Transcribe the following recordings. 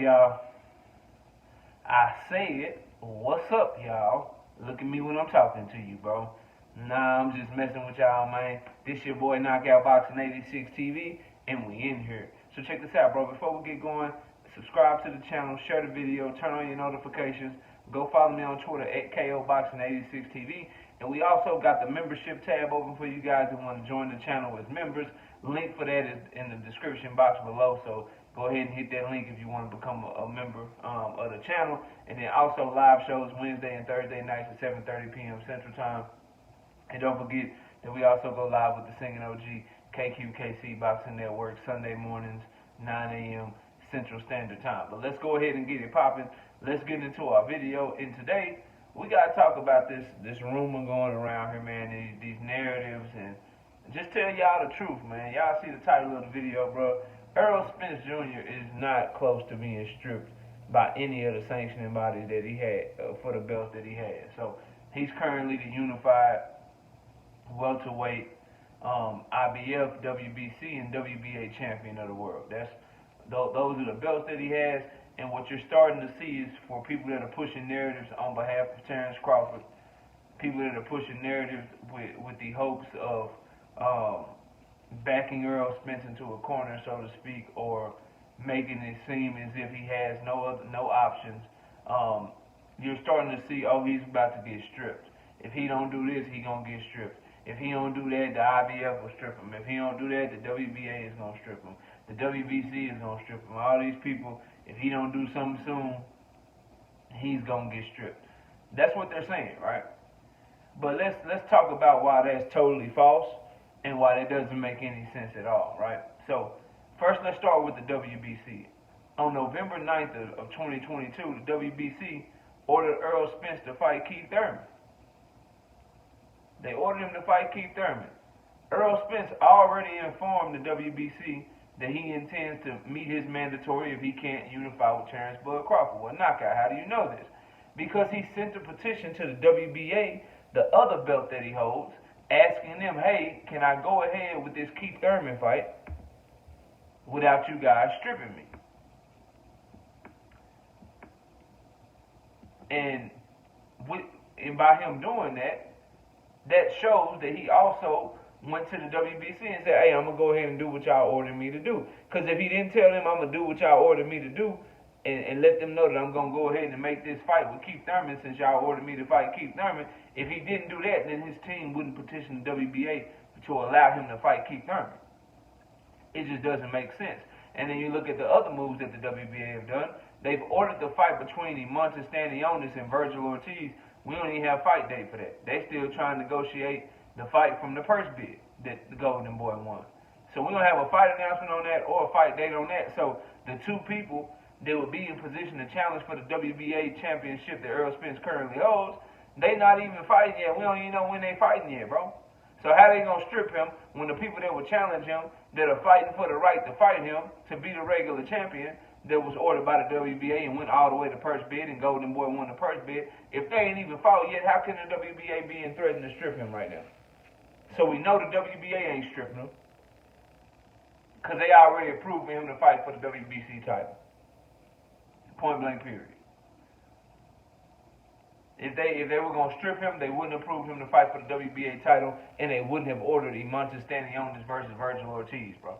y'all? I said, what's up, y'all? Look at me when I'm talking to you, bro. Nah, I'm just messing with y'all, man. This your boy Knockout Boxing 86 TV, and we in here. So check this out, bro. Before we get going, subscribe to the channel, share the video, turn on your notifications. Go follow me on Twitter at KOBoxing86 TV. And we also got the membership tab open for you guys that want to join the channel as members. Link for that is in the description box below. So go ahead and hit that link if you want to become a member of the channel. And then also live shows Wednesday and Thursday nights at 7:30 p.m. Central Time. And don't forget that we also go live with the Singing OG KQKC Boxing Network Sunday mornings, 9 a.m. Central Standard Time. But let's go ahead and get it popping. Let's get into our video. And today, we got to talk about this rumor going around here, man, these narratives, and just tell y'all the truth, man. Y'all see the title of the video, bro. Errol Spence Jr. is not close to being stripped by any of the sanctioning bodies that he had for the belts that he had. So he's currently the unified welterweight IBF, WBC, and WBA champion of the world. Those are the belts that he has. And what you're starting to see is for people that are pushing narratives on behalf of Terrence Crawford, people that are pushing narratives with the hopes of backing Errol Spence into a corner, so to speak, or making it seem as if he has no options. You're starting to see, oh, he's about to get stripped. If he don't do this, he gonna get stripped. If he don't do that, the IBF will strip him. If he don't do that, the WBA is gonna strip him. The WBC is gonna strip him. All these people, if he don't do something soon, he's gonna get stripped. That's what they're saying, right? But let's talk about why that's totally false and why that doesn't make any sense at all, right? So first, let's start with the WBC. On November 9th of 2022, the WBC ordered Errol Spence to fight Keith Thurman. They ordered him to fight Keith Thurman. Errol Spence already informed the WBC that he intends to meet his mandatory if he can't unify with Terrence Bud Crawford. Well, knockout, how do you know this? Because he sent a petition to the WBA, the other belt that he holds, asking them, hey, can I go ahead with this Keith Thurman fight without you guys stripping me? And by him doing that, that shows that he also went to the WBC and said, hey, I'm going to go ahead and do what y'all ordered me to do. Because if he didn't tell them I'm going to do what y'all ordered me to do and let them know that I'm going to go ahead and make this fight with Keith Thurman since y'all ordered me to fight Keith Thurman, if he didn't do that, then his team wouldn't petition the WBA to allow him to fight Keith Thurman. It just doesn't make sense. And then you look at the other moves that the WBA have done. They've ordered the fight between Imantas Stanionis and Virgil Ortiz. We don't even have a fight date for that. They still trying to negotiate the fight from the purse bid that the Golden Boy won. So we don't have a fight announcement on that or a fight date on that. So the two people that would be in position to challenge for the WBA championship that Errol Spence currently holds, they not even fighting yet. We don't even know when they fighting yet, bro. So how they gonna strip him when the people that would challenge him, that are fighting for the right to fight him to be the regular champion, that was ordered by the WBA and went all the way to purse bid, and Golden Boy won the purse bid. If they ain't even fought yet, how can the WBA be in threatening to strip him right now? So we know the WBA ain't stripping him because they already approved for him to fight for the WBC title. Point blank period. If they were going to strip him, they wouldn't approve him to fight for the WBA title, and they wouldn't have ordered Imantas Stanionis versus Virgil Ortiz, bro.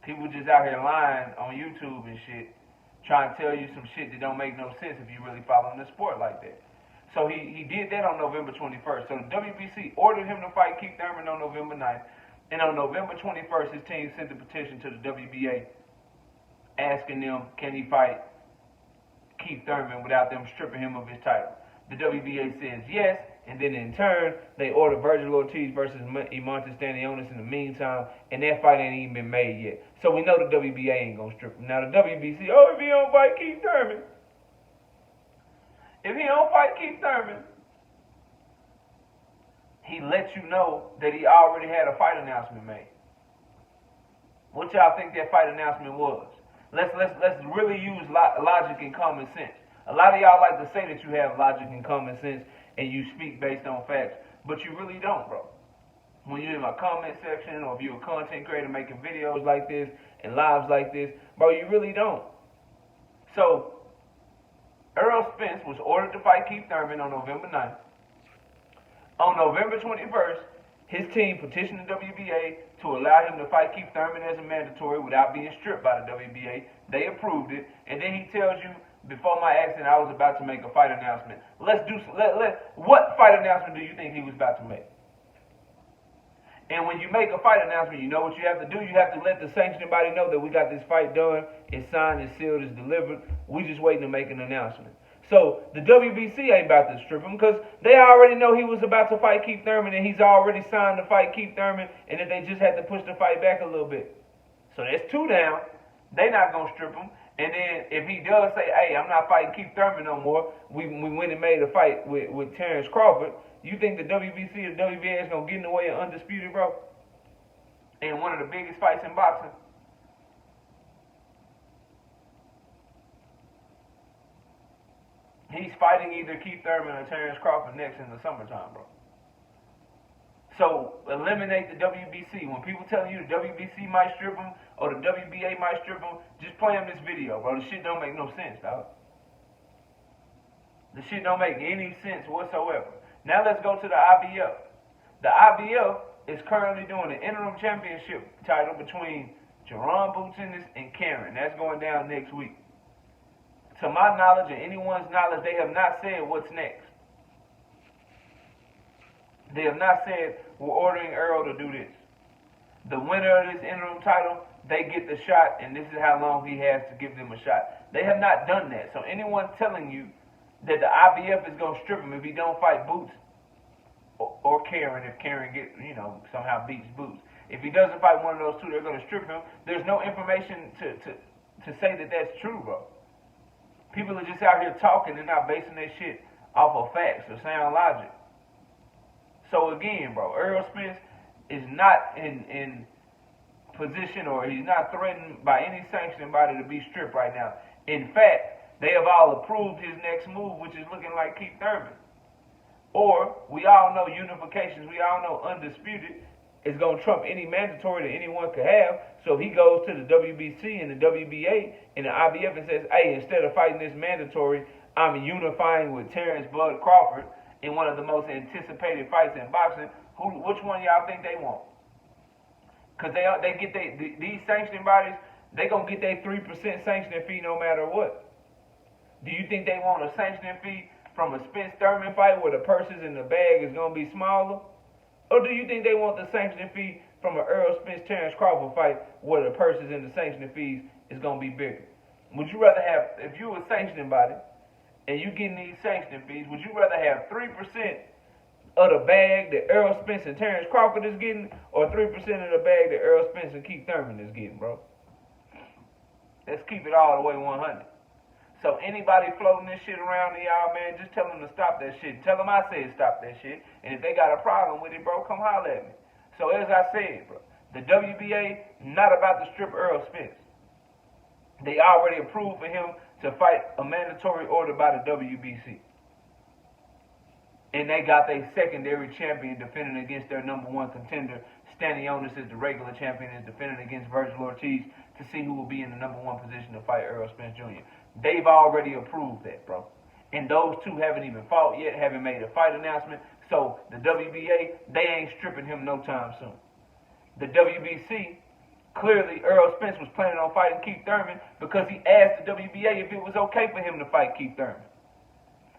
People just out here lying on YouTube and shit, trying to tell you some shit that don't make no sense if you really following the sport like that. So he did that on November 21st. So the WBC ordered him to fight Keith Thurman on November 9th. And on November 21st, his team sent a petition to the WBA asking them, can he fight Keith Thurman without them stripping him of his title? The WBA says yes, and then in turn, they ordered Virgil Ortiz versus Imantas Stanionis in the meantime, and that fight ain't even been made yet. So we know the WBA ain't going to strip him. Now the WBC, oh, if he don't fight Keith Thurman, he lets you know that he already had a fight announcement made. What y'all think that fight announcement was? Let's really use logic and common sense. A lot of y'all like to say that you have logic and common sense and you speak based on facts, but you really don't, bro. When you're in my comment section, or if you're a content creator making videos like this and lives like this, bro, you really don't. So, Errol Spence was ordered to fight Keith Thurman on November 9th. On November 21st, his team petitioned the WBA to allow him to fight Keith Thurman as a mandatory without being stripped by the WBA. They approved it, and then he tells you, before my accident, I was about to make a fight announcement. What fight announcement do you think he was about to make? And when you make a fight announcement, you know what you have to do? You have to let the sanctioning body know that we got this fight done, it's signed, it's sealed, it's delivered. We just waiting to make an announcement. So the WBC ain't about to strip him because they already know he was about to fight Keith Thurman and he's already signed to fight Keith Thurman and that they just had to push the fight back a little bit. So that's 2 down. They not going to strip him. And then if he does say, hey, I'm not fighting Keith Thurman no more, we went and made a fight with Terrence Crawford, you think the WBC or the WBA is going to get in the way of Undisputed, bro? And one of the biggest fights in boxing? He's fighting either Keith Thurman or Terrence Crawford next in the summertime, bro. So eliminate the WBC. When people tell you the WBC might strip him or the WBA might strip him, just play him this video, bro. The shit don't make no sense, dog. The shit don't make any sense whatsoever. Now let's go to the IBF. The IBF is currently doing an interim championship title between Jerome Boutinnis and Karen. That's going down next week. To my knowledge and anyone's knowledge, they have not said what's next. They have not said, we're ordering Errol to do this. The winner of this interim title, they get the shot, and this is how long he has to give them a shot. They have not done that. So anyone telling you that the IBF is going to strip him if he don't fight Boots or Karen, if Karen somehow beats Boots. If he doesn't fight one of those two, they're going to strip him. There's no information to say that that's true, bro. People are just out here talking and not basing their shit off of facts or sound logic. So again, bro, Errol Spence is not in position or he's not threatened by any sanctioning body to be stripped right now. In fact, they have all approved his next move, which is looking like Keith Thurman. Or, we all know unifications, we all know Undisputed is going to trump any mandatory that anyone could have. So he goes to the WBC and the WBA and the IBF and says, hey, instead of fighting this mandatory, I'm unifying with Terrence Bud Crawford in one of the most anticipated fights in boxing. Which one y'all think they want? Because they get these sanctioning bodies, they going to get their 3% sanctioning fee no matter what. Do you think they want a sanctioning fee from a Spence Thurman fight where the purses in the bag is going to be smaller? Or do you think they want the sanctioning fee from an Errol Spence Terrence Crawford fight where the purses and the sanctioning fees is going to be bigger? Would you rather have, if you were a sanctioning body and you getting these sanctioning fees, would you rather have 3% of the bag that Errol Spence and Terrence Crawford is getting, or 3% of the bag that Errol Spence and Keith Thurman is getting, bro? Let's keep it all the way 100. So anybody floating this shit around to y'all, man, just tell them to stop that shit. Tell them I said stop that shit. And if they got a problem with it, bro, come holler at me. So as I said, bro, the WBA not about to strip Errol Spence. They already approved for him to fight a mandatory order by the WBC. And they got their secondary champion defending against their number one contender. Stanionis is the regular champion, is defending against Virgil Ortiz to see who will be in the number one position to fight Errol Spence Jr. They've already approved that, bro. And those two haven't even fought yet, haven't made a fight announcement. So the WBA, they ain't stripping him no time soon. The WBC, clearly Errol Spence was planning on fighting Keith Thurman because he asked the WBA if it was okay for him to fight Keith Thurman.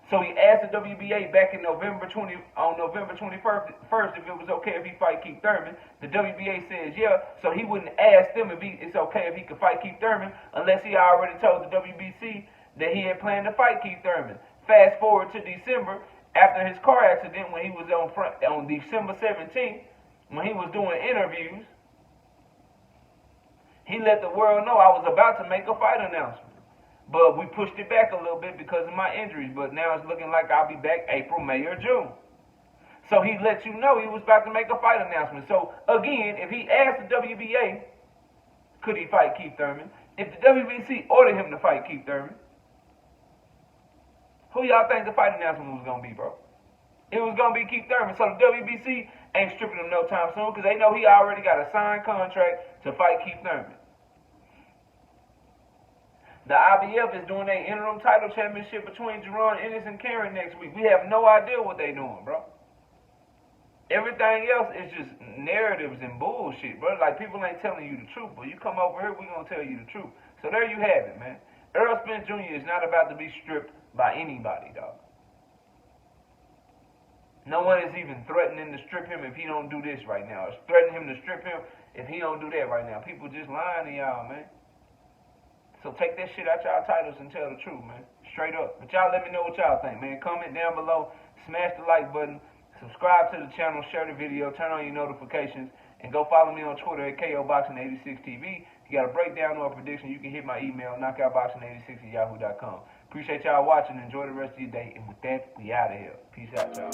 So he asked the WBA back in November 21st if it was okay if he fight Keith Thurman. The WBA says yeah, so he wouldn't ask them if it's okay if he could fight Keith Thurman unless he already told the WBC that he had planned to fight Keith Thurman. Fast forward to December, after his car accident when he was on December 17th, when he was doing interviews, he let the world know I was about to make a fight announcement. But we pushed it back a little bit because of my injuries. But now it's looking like I'll be back April, May, or June. So he let you know he was about to make a fight announcement. So again, if he asked the WBA, could he fight Keith Thurman? If the WBC ordered him to fight Keith Thurman, who y'all think the fight announcement was going to be, bro? It was going to be Keith Thurman. So the WBC ain't stripping him no time soon because they know he already got a signed contract to fight Keith Thurman. The IBF is doing their interim title championship between Jerron Ennis and Karen next week. We have no idea what they doing, bro. Everything else is just narratives and bullshit, bro. Like, people ain't telling you the truth, but you come over here, we gonna tell you the truth. So there you have it, man. Errol Spence Jr. is not about to be stripped by anybody, dog. No one is even threatening to strip him if he don't do this right now. It's threatening him to strip him if he don't do that right now. People just lying to y'all, man. So take that shit out y'all titles and tell the truth, man. Straight up. But y'all let me know what y'all think, man. Comment down below. Smash the like button. Subscribe to the channel. Share the video. Turn on your notifications. And go follow me on Twitter at KOBoxing86TV. If you got a breakdown or a prediction, you can hit my email, knockoutboxing86@yahoo.com. Appreciate y'all watching. Enjoy the rest of your day. And with that, we out of here. Peace out, y'all.